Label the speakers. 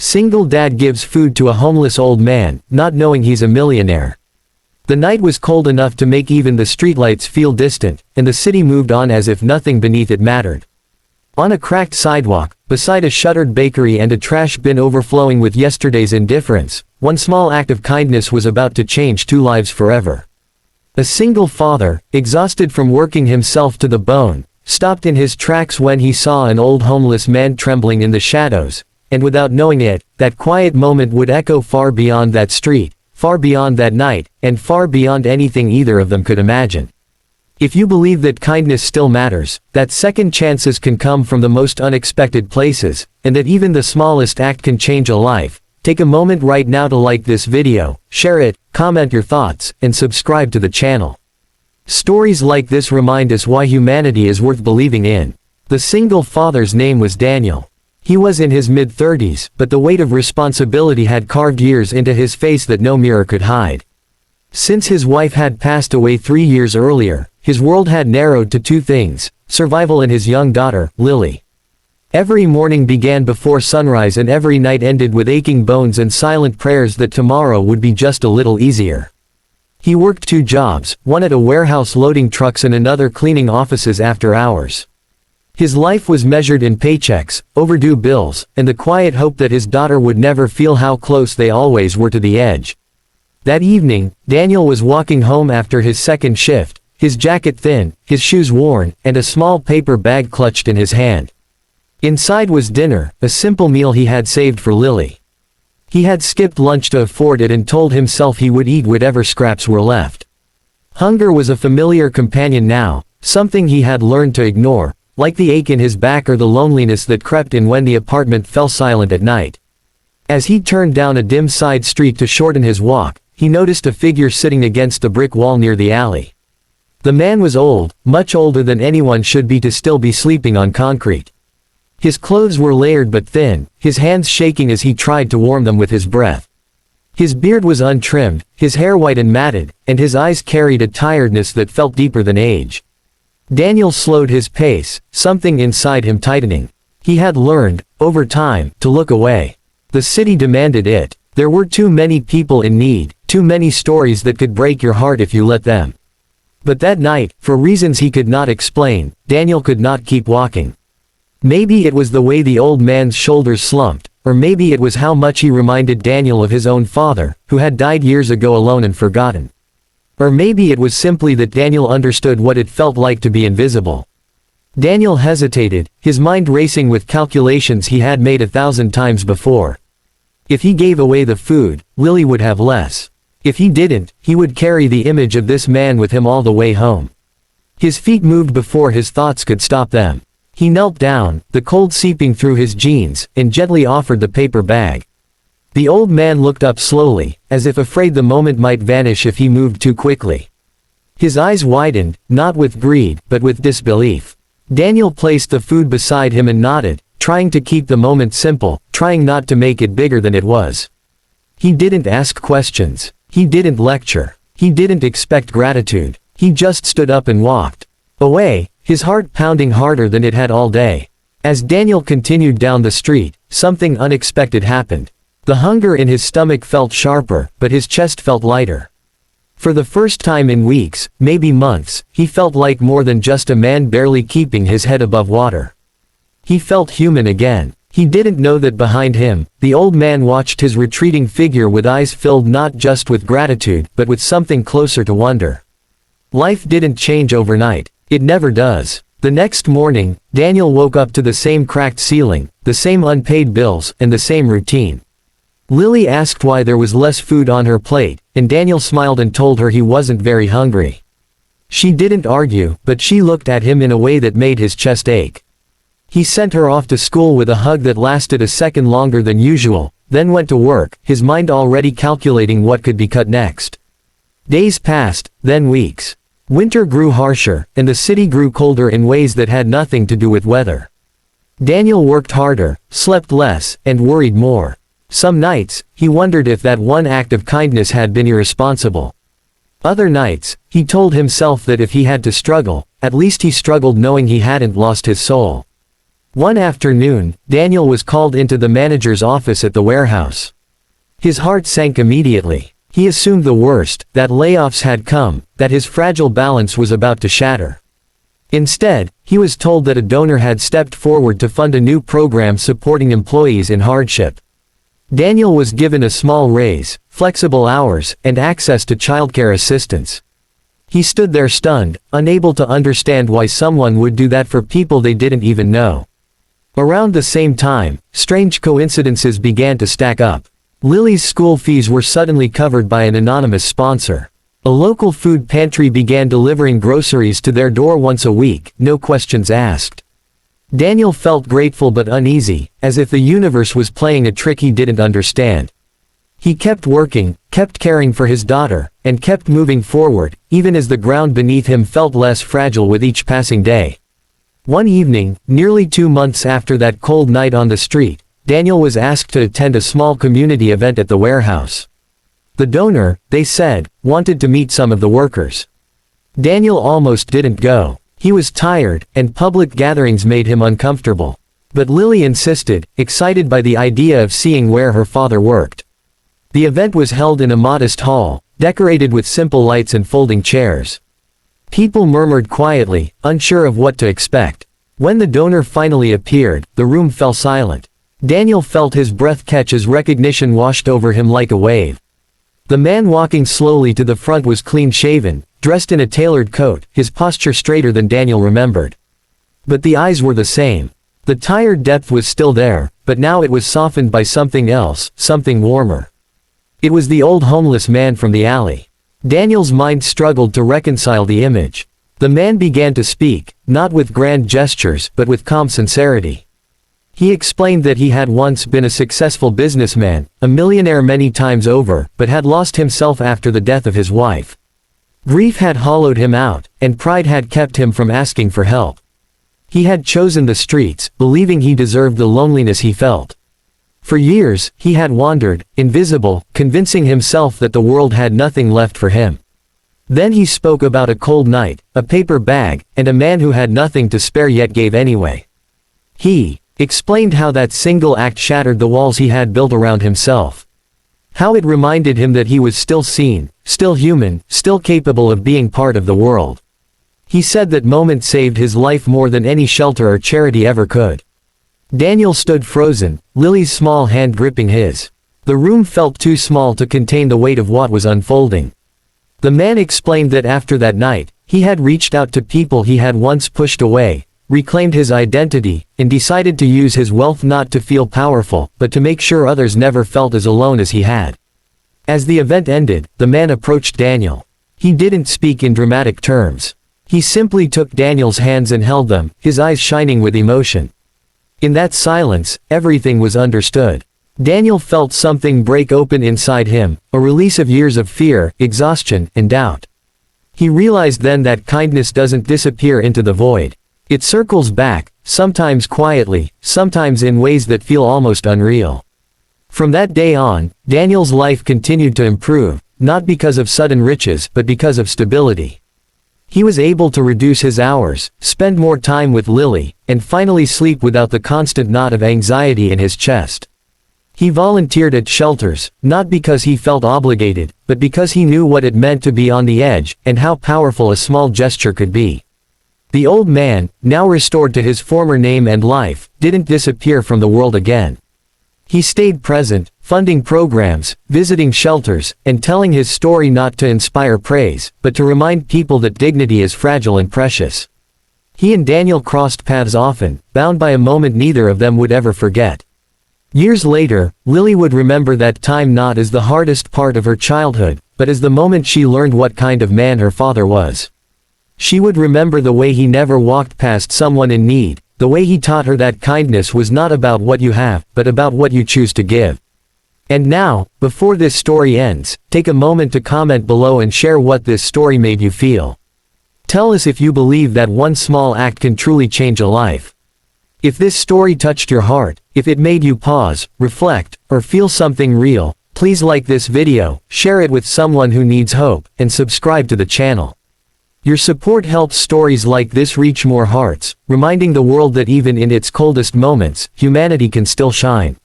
Speaker 1: Single dad gives food to a homeless old man, not knowing he's a millionaire. The night was cold enough to make even the streetlights feel distant, and the city moved on as if nothing beneath it mattered. On a cracked sidewalk, beside a shuttered bakery and a trash bin overflowing with yesterday's indifference, one small act of kindness was about to change two lives forever. A single father, exhausted from working himself to the bone, stopped in his tracks when he saw an old homeless man trembling in the shadows, and without knowing it, that quiet moment would echo far beyond that street, far beyond that night, and far beyond anything either of them could imagine. If you believe that kindness still matters, that second chances can come from the most unexpected places, and that even the smallest act can change a life, take a moment right now to like this video, share it, comment your thoughts, and subscribe to the channel. Stories like this remind us why humanity is worth believing in. The single father's name was Daniel. He was in his mid-30s, but the weight of responsibility had carved years into his face that no mirror could hide. Since his wife had passed away 3 years earlier, his world had narrowed to two things: survival and his young daughter, Lily. Every morning began before sunrise and every night ended with aching bones and silent prayers that tomorrow would be just a little easier. He worked 2 jobs, one at a warehouse loading trucks and another cleaning offices after hours. His life was measured in paychecks, overdue bills, and the quiet hope that his daughter would never feel how close they always were to the edge. That evening, Daniel was walking home after his second shift, his jacket thin, his shoes worn, and a small paper bag clutched in his hand. Inside was dinner, a simple meal he had saved for Lily. He had skipped lunch to afford it and told himself he would eat whatever scraps were left. Hunger was a familiar companion now, something he had learned to ignore, like the ache in his back or the loneliness that crept in when the apartment fell silent at night. As he turned down a dim side street to shorten his walk, he noticed a figure sitting against the brick wall near the alley. The man was old, much older than anyone should be to still be sleeping on concrete. His clothes were layered but thin, his hands shaking as he tried to warm them with his breath. His beard was untrimmed, his hair white and matted, and his eyes carried a tiredness that felt deeper than age. Daniel slowed his pace, something inside him tightening. He had learned, over time, to look away. The city demanded it. There were too many people in need, too many stories that could break your heart if you let them. But that night, for reasons he could not explain, Daniel could not keep walking. Maybe it was the way the old man's shoulders slumped, or maybe it was how much he reminded Daniel of his own father, who had died years ago alone and forgotten. Or maybe it was simply that Daniel understood what it felt like to be invisible. Daniel hesitated, his mind racing with calculations he had made 1,000 times before. If he gave away the food, Lily would have less. If he didn't, he would carry the image of this man with him all the way home. His feet moved before his thoughts could stop them. He knelt down, the cold seeping through his jeans, and gently offered the paper bag. The old man looked up slowly, as if afraid the moment might vanish if he moved too quickly. His eyes widened, not with greed, but with disbelief. Daniel placed the food beside him and nodded, trying to keep the moment simple, trying not to make it bigger than it was. He didn't ask questions. He didn't lecture. He didn't expect gratitude. He just stood up and walked away, his heart pounding harder than it had all day. As Daniel continued down the street, something unexpected happened. The hunger in his stomach felt sharper, but his chest felt lighter. For the first time in weeks, maybe months, he felt like more than just a man barely keeping his head above water. He felt human again. He didn't know that behind him, the old man watched his retreating figure with eyes filled not just with gratitude, but with something closer to wonder. Life didn't change overnight. It never does. The next morning, Daniel woke up to the same cracked ceiling, the same unpaid bills, and the same routine. Lily asked why there was less food on her plate, and Daniel smiled and told her he wasn't very hungry. She didn't argue, but she looked at him in a way that made his chest ache. He sent her off to school with a hug that lasted a second longer than usual, then went to work, his mind already calculating what could be cut next. Days passed, then weeks. Winter grew harsher, and the city grew colder in ways that had nothing to do with weather. Daniel worked harder, slept less, and worried more. Some nights, he wondered if that one act of kindness had been irresponsible. Other nights, he told himself that if he had to struggle, at least he struggled knowing he hadn't lost his soul. One afternoon, Daniel was called into the manager's office at the warehouse. His heart sank immediately. He assumed the worst, that layoffs had come, that his fragile balance was about to shatter. Instead, he was told that a donor had stepped forward to fund a new program supporting employees in hardship. Daniel was given a small raise, flexible hours, and access to childcare assistance. He stood there stunned, unable to understand why someone would do that for people they didn't even know. Around the same time, strange coincidences began to stack up. Lily's school fees were suddenly covered by an anonymous sponsor. A local food pantry began delivering groceries to their door once a week, no questions asked. Daniel felt grateful but uneasy, as if the universe was playing a trick he didn't understand. He kept working, kept caring for his daughter, and kept moving forward, even as the ground beneath him felt less fragile with each passing day. One evening, nearly 2 months after that cold night on the street, Daniel was asked to attend a small community event at the warehouse. The donor, they said, wanted to meet some of the workers. Daniel almost didn't go. He was tired, and public gatherings made him uncomfortable. But Lily insisted, excited by the idea of seeing where her father worked. The event was held in a modest hall, decorated with simple lights and folding chairs. People murmured quietly, unsure of what to expect. When the donor finally appeared, the room fell silent. Daniel felt his breath catch as recognition washed over him like a wave. The man walking slowly to the front was clean-shaven, dressed in a tailored coat, his posture straighter than Daniel remembered. But the eyes were the same. The tired depth was still there, but now it was softened by something else, something warmer. It was the old homeless man from the alley. Daniel's mind struggled to reconcile the image. The man began to speak, not with grand gestures, but with calm sincerity. He explained that he had once been a successful businessman, a millionaire many times over, but had lost himself after the death of his wife. Grief had hollowed him out, and pride had kept him from asking for help. He had chosen the streets, believing he deserved the loneliness he felt. For years, he had wandered, invisible, convincing himself that the world had nothing left for him. Then he spoke about a cold night, a paper bag, and a man who had nothing to spare yet gave anyway. He explained how that single act shattered the walls he had built around himself. How it reminded him that he was still seen, still human, still capable of being part of the world. He said that moment saved his life more than any shelter or charity ever could. Daniel stood frozen, Lily's small hand gripping his. The room felt too small to contain the weight of what was unfolding. The man explained that after that night, he had reached out to people he had once pushed away, reclaimed his identity, and decided to use his wealth not to feel powerful, but to make sure others never felt as alone as he had. As the event ended, the man approached Daniel. He didn't speak in dramatic terms. He simply took Daniel's hands and held them, his eyes shining with emotion. In that silence, everything was understood. Daniel felt something break open inside him, a release of years of fear, exhaustion, and doubt. He realized then that kindness doesn't disappear into the void. It circles back, sometimes quietly, sometimes in ways that feel almost unreal. From that day on, Daniel's life continued to improve, not because of sudden riches but because of stability. He was able to reduce his hours, spend more time with Lily, and finally sleep without the constant knot of anxiety in his chest. He volunteered at shelters, not because he felt obligated, but because he knew what it meant to be on the edge, and how powerful a small gesture could be. The old man, now restored to his former name and life, didn't disappear from the world again. He stayed present, funding programs, visiting shelters, and telling his story not to inspire praise, but to remind people that dignity is fragile and precious. He and Daniel crossed paths often, bound by a moment neither of them would ever forget. Years later, Lily would remember that time not as the hardest part of her childhood, but as the moment she learned what kind of man her father was. She would remember the way he never walked past someone in need, the way he taught her that kindness was not about what you have, but about what you choose to give. And now, before this story ends, take a moment to comment below and share what this story made you feel. Tell us if you believe that one small act can truly change a life. If this story touched your heart, if it made you pause, reflect, or feel something real, please like this video, share it with someone who needs hope, and subscribe to the channel. Your support helps stories like this reach more hearts, reminding the world that even in its coldest moments, humanity can still shine.